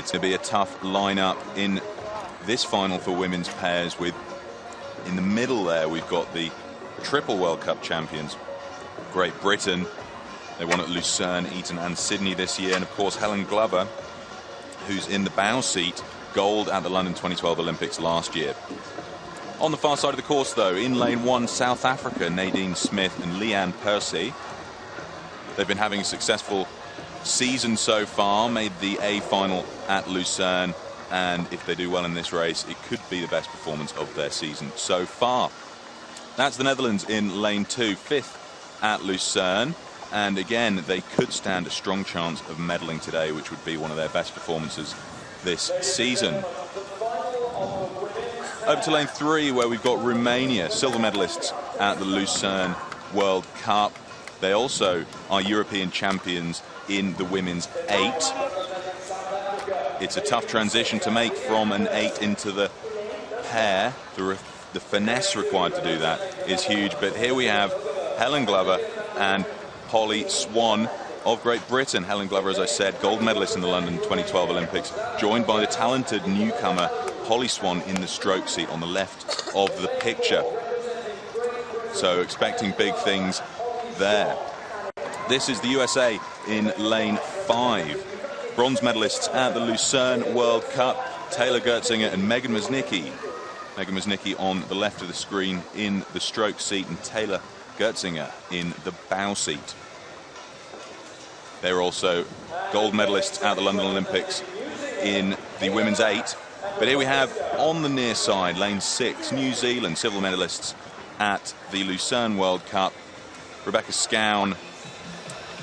It's going to be a tough lineup in this final for women's pairs. With in the middle there, we've got the triple World Cup champions, Great Britain. They won at Lucerne, Eton and Sydney this year. And of course, Helen Glover, who's in the bow seat, gold at the London 2012 Olympics last year. On the far side of the course, though, in lane 1, South Africa, Nadine Smith and Leanne Percy. They've been having a successful season so far, made the A final at Lucerne, and if they do well in this race, it could be the best performance of their season so far. That's the Netherlands in lane 2, 5th at Lucerne, and again, they could stand a strong chance of medaling today, which would be one of their best performances this season. Over to lane 3, where we've got Romania, silver medalists at the Lucerne World Cup. They also are European champions in the women's 8. It's a tough transition to make from an 8 into the pair. The finesse required to do that is huge. But here we have Helen Glover and Polly Swan of Great Britain. Helen Glover, as I said, gold medalist in the London 2012 Olympics, joined by the talented newcomer Polly Swan in the stroke seat on the left of the picture. So expecting big things there. This is the USA in lane 5. Bronze medalists at the Lucerne World Cup, Taylor Gertzinger and Megan Musnicki. Megan Musnicki on the left of the screen in the stroke seat, and Taylor Gertzinger in the bow seat. They're also gold medalists at the London Olympics in the women's 8. But here we have on the near side, lane 6, New Zealand, silver medalists at the Lucerne World Cup. Rebecca Scown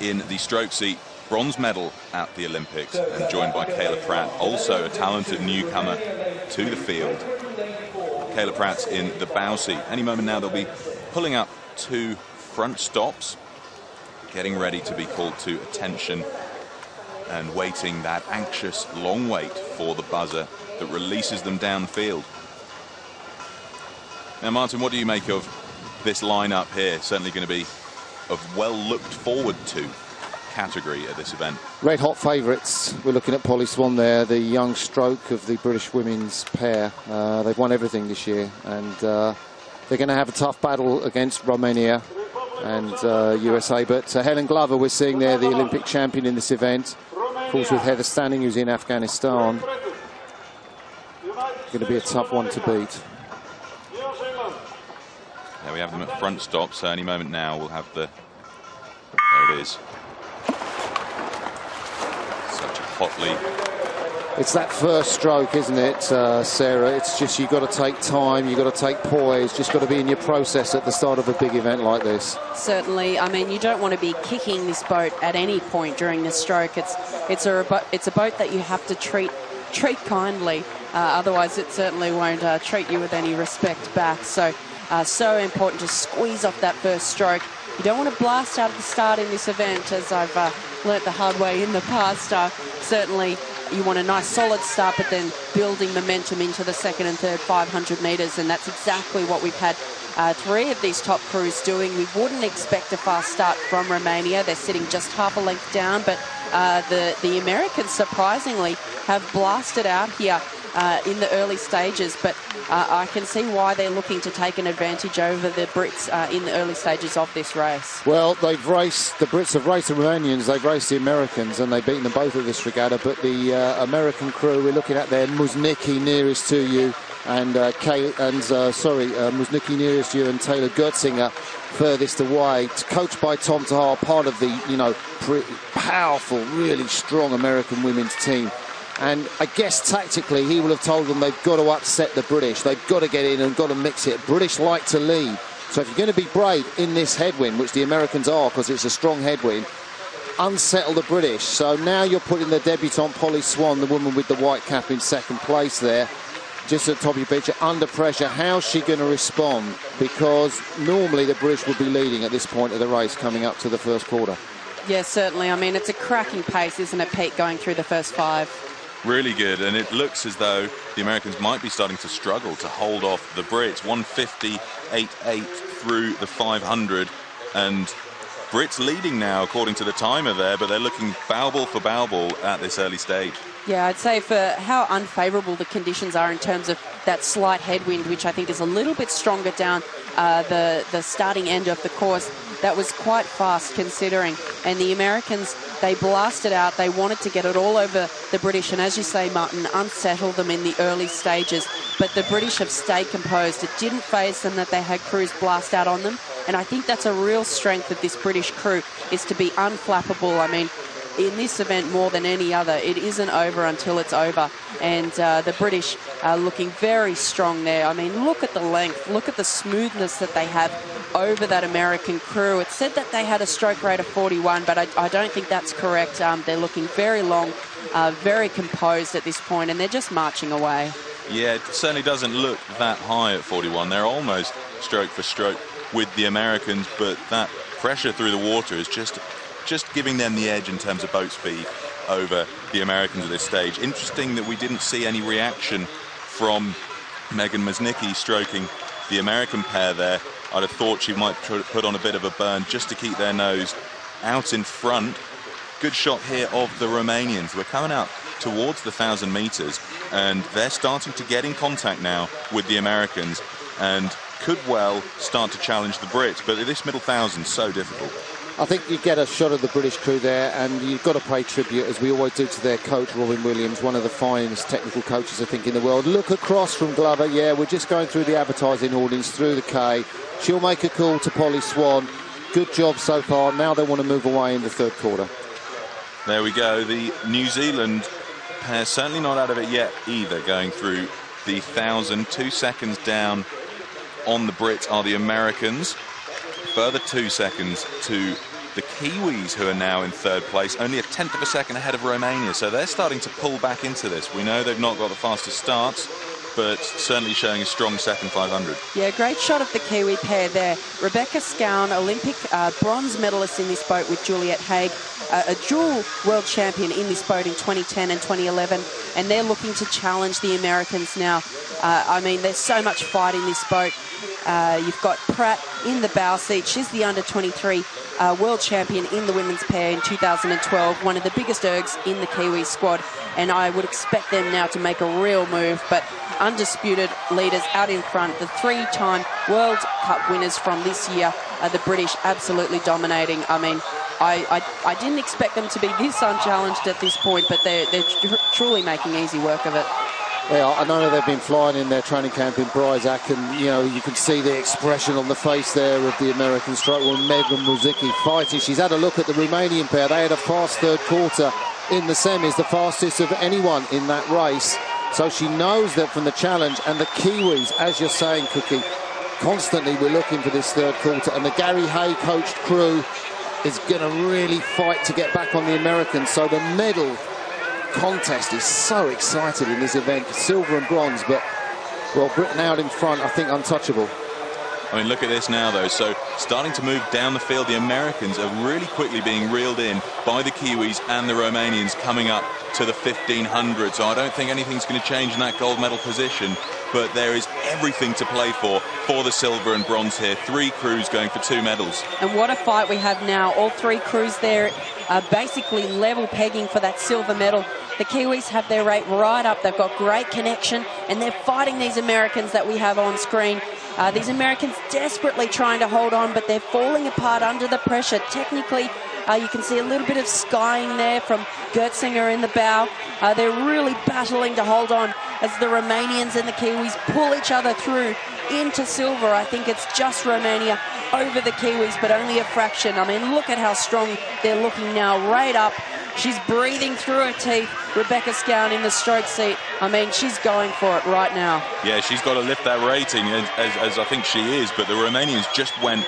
in the stroke seat, bronze medal at the Olympics, and joined by Kayla Pratt, also a talented newcomer to the field. Kayla Pratt's in the bow seat. Any moment now they'll be pulling up 2 front stops, getting ready to be called to attention and waiting that anxious long wait for the buzzer that releases them downfield. Now, Martin, what do you make of this lineup here? Certainly going to be of well looked forward to category at this event. Red hot favourites. We're looking at Polly Swan there, the young stroke of the British women's pair. They've won everything this year, and they're going to have a tough battle against Romania and USA. But Helen Glover, we're seeing there, the Olympic champion in this event. Of course, with Heather Stanning, who's in Afghanistan. Going to be a tough one to beat. There we have them at front stop, so any moment now we'll have the... There it is. Such a hotly... It's that first stroke, isn't it, Sarah? It's just you've got to take time, you've got to take poise, just got to be in your process at the start of a big event like this. Certainly. I mean, you don't want to be kicking this boat at any point during this stroke. It's a boat that you have to treat kindly. Otherwise, it certainly won't treat you with any respect back. So important to squeeze off that first stroke. You don't want to blast out at the start in this event, as I've learnt the hard way in the past. Certainly, you want a nice solid start, but then building momentum into the second and third 500 metres, and that's exactly what we've had 3 of these top crews doing. We wouldn't expect a fast start from Romania. They're sitting just half a length down, but the Americans, surprisingly, have blasted out here in the early stages, but I can see why they're looking to take an advantage over the Brits in the early stages of this race. Well, the Brits have raced the Romanians, they've raced the Americans, and they've beaten them both at this regatta, but the American crew we're looking at there, Musnicki nearest to you, and Musnicki nearest to you, and Taylor Gertzinger furthest away, coached by Tom Tahar, part of the, powerful, really strong American women's team. And I guess tactically he will have told them they've got to upset the British. They've got to get in and got to mix it. British like to lead. So if you're going to be brave in this headwind, which the Americans are because it's a strong headwind, unsettle the British. So now you're putting the debutante Polly Swan, the woman with the white cap, in second place there. Just at the top of your picture, under pressure. How's she going to respond? Because normally the British would be leading at this point of the race coming up to the first quarter. Yes, certainly. I mean, it's a cracking pace, isn't it, Pete, going through the first 5? Really good, and it looks as though the Americans might be starting to struggle to hold off the Brits. 150.88 through the 500, and Brits leading now according to the timer there, but they're looking bow ball for bow ball at this early stage. Yeah, I'd say for how unfavourable the conditions are in terms of that slight headwind, which I think is a little bit stronger down the starting end of the course, that was quite fast considering. And the Americans, they blasted out. They wanted to get it all over the British. And as you say, Martin, unsettle them in the early stages. But the British have stayed composed. It didn't faze them that they had crews blast out on them. And I think that's a real strength of this British crew, is to be unflappable. I mean, in this event more than any other, it isn't over until it's over. And the British are looking very strong there. I mean, look at the length, look at the smoothness that they have over that American crew. It said that they had a stroke rate of 41, but I don't think that's correct. They're looking very long, very composed at this point, and they're just marching away. Yeah, it certainly doesn't look that high at 41. They're almost stroke for stroke with the Americans, but that pressure through the water is just giving them the edge in terms of boat speed over the Americans at this stage. Interesting that we didn't see any reaction from Megan Masnicki stroking the American pair there. I'd have thought she might put on a bit of a burn just to keep their nose out in front. Good shot here of the Romanians. We're coming out towards the 1,000 meters, and they're starting to get in contact now with the Americans and could well start to challenge the Brits. But this middle 1,000, so difficult. I think you get a shot of the British crew there, and you've got to pay tribute, as we always do, to their coach, Robin Williams, one of the finest technical coaches, I think, in the world. Look across from Glover. Yeah, we're just going through the advertising hoardings, through the K. She'll make a call to Polly Swan. Good job so far. Now they want to move away in the third quarter. There we go. The New Zealand pair certainly not out of it yet either, going through the 1,000. 2 seconds down on the Brits are the Americans. Further 2 seconds to the Kiwis, who are now in third place, only a tenth of a second ahead of Romania. So they're starting to pull back into this. We know they've not got the fastest starts, but certainly showing a strong second 500. Yeah, great shot of the Kiwi pair there. Rebecca Scown, Olympic bronze medalist in this boat with Juliette Haig, a dual world champion in this boat in 2010 and 2011, and they're looking to challenge the Americans now. I mean, there's so much fight in this boat. You've got Pratt in the bow seat. She's the under-23 world champion in the women's pair in 2012, one of the biggest ergs in the Kiwi squad, and I would expect them now to make a real move. But undisputed leaders out in front, the three-time World Cup winners from this year, the British absolutely dominating. I mean, I didn't expect them to be this unchallenged at this point, but they're truly making easy work of it. Yeah, I know they've been flying in their training camp in Breisach, and, you know, you can see the expression on the face there of the American strike. Well, Megan Masnicki fighting. She's had a look at the Romanian pair. They had a fast third quarter in the semis, the fastest of anyone in that race. So she knows that from the challenge. And the Kiwis, as you're saying, Cookie, constantly we're looking for this third quarter. And the Gary Hay coached crew is going to really fight to get back on the Americans. So the medal contest is so excited in this event. Silver and bronze, but, well, Britain out in front, I think untouchable. I mean, look at this now, though. So starting to move down the field, the Americans are really quickly being reeled in by the Kiwis and the Romanians coming up to the 1,500. So I don't think anything's going to change in that gold medal position, but there is everything to play for the silver and bronze here. 3 crews going for 2 medals. And what a fight we have now. All 3 crews there are basically level pegging for that silver medal. The Kiwis have their rate right up. They've got great connection, and they're fighting these Americans that we have on screen. These Americans desperately trying to hold on, but they're falling apart under the pressure. Technically, you can see a little bit of skying there from Gertzinger in the bow. They're really battling to hold on as the Romanians and the Kiwis pull each other through into silver. I think it's just Romania over the Kiwis, but only a fraction. I mean, look at how strong they're looking now, right up. She's breathing through her teeth. Rebecca Scown in the stroke seat. I mean, she's going for it right now. Yeah, she's got to lift that rating, as I think she is, but the Romanians just went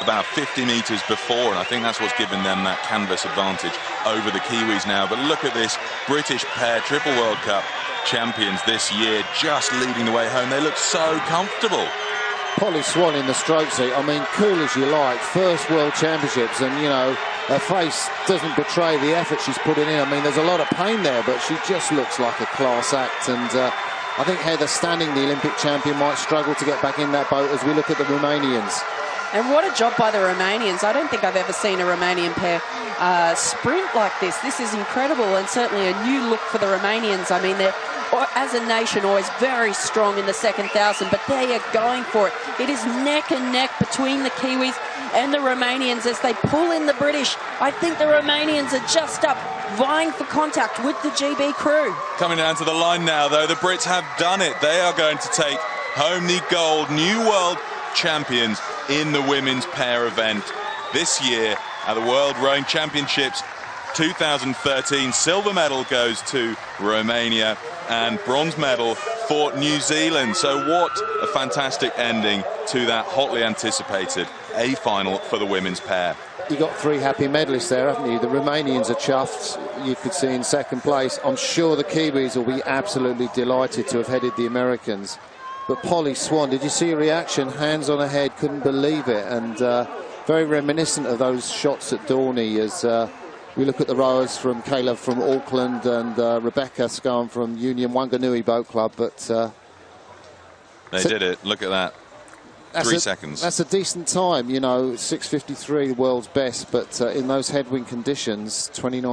about 50 metres before, and I think that's what's given them that canvas advantage over the Kiwis now. But look at this British pair, triple World Cup champions this year, just leading the way home. They look so comfortable. Polly Swan in the stroke seat. I mean, cool as you like. First World Championships, and, you know, her face doesn't betray the effort she's putting in. I mean, there's a lot of pain there, but she just looks like a class act. And I think Heather Stanning, the Olympic champion, might struggle to get back in that boat as we look at the Romanians. And what a job by the Romanians. I don't think I've ever seen a Romanian pair sprint like this. This is incredible, and certainly a new look for the Romanians. I mean, they're, as a nation, always very strong in the second 1,000, but they are going for it. It is neck and neck between the Kiwis and the Romanians as they pull in the British. I think the Romanians are just up, vying for contact with the GB crew. Coming down to the line now, though, the Brits have done it. They are going to take home the gold, new world champions in the women's pair event this year at the World Rowing Championships 2013. Silver medal goes to Romania and bronze medal for New Zealand. So what a fantastic ending to that hotly anticipated A final for the women's pair. You got 3 happy medalists there, haven't you? The Romanians are chuffed, you could see, in second place. I'm sure the Kiwis will be absolutely delighted to have headed the Americans. But Polly Swan, did you see her reaction? Hands on her head, couldn't believe it. And very reminiscent of those shots at Dorney as we look at the rowers from Caleb from Auckland and Rebecca Scarn from Union Wanganui Boat Club. But they did it. Look at that. 3 seconds. That's a decent time, you know, 6:53, the world's best. But in those headwind conditions, 29.